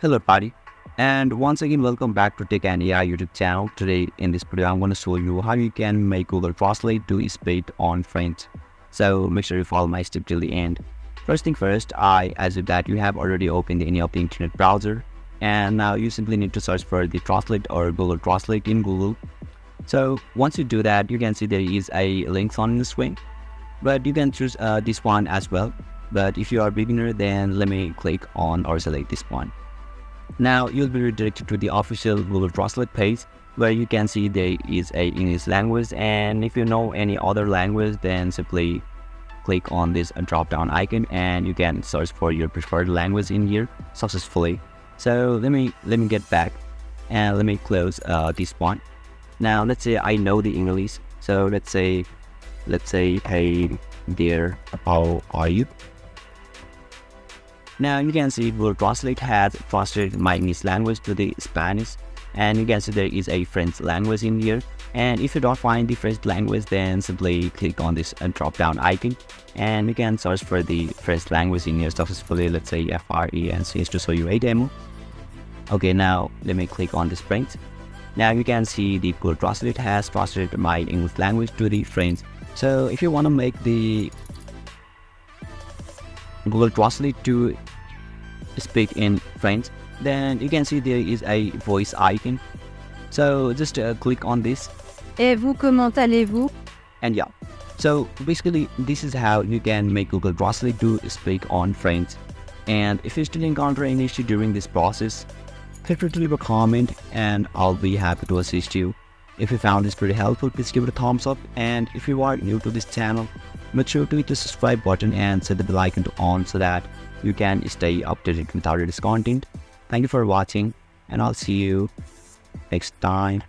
Hello, buddy. And once again, welcome back to Tech and AI YouTube channel. Today, in this video, I'm going to show you how you can make Google Translate to speak on French. So make sure you follow my step till the end. First thing first, I assume that you have already opened any of the internet browser, and now you simply need to search for the Translate or Google Translate in Google. So once you do that, you can see there is a link on the screen, but you can choose this one as well. But if you are a beginner, then let me click on or select this one. Now you'll be redirected to the official Google Translate page where you can see there is a English language, and if you know any other language, then simply click on this drop down icon and you can search for your preferred language in here successfully. So let me get back and let me close this one. Now let's say I know the English, so let's say hey there, how are you? Now you can see Google Translate has translated my English language to the Spanish, and you can see there is a French language in here. And if you don't find the French language, then simply click on this drop down icon and you can search for the French language in here successfully. Let's say FRENC to show you a demo. Okay, now let me click on this French. Now you can see the Google Translate has translated my English language to the French. So if you want to make the Google Translate to speak in French, then you can see there is a voice icon. So just click on this. Et vous, comment allez-vous? And yeah, so basically this is how you can make Google Translate to speak on French. And if you still encounter any issue during this process, feel free to leave a comment and I'll be happy to assist you. If you found this pretty helpful, please give it a thumbs up, and if you are new to this channel, make sure to hit the subscribe button and set the bell icon to on so that you can stay updated with our latest content. Thank you for watching, and I'll see you next time.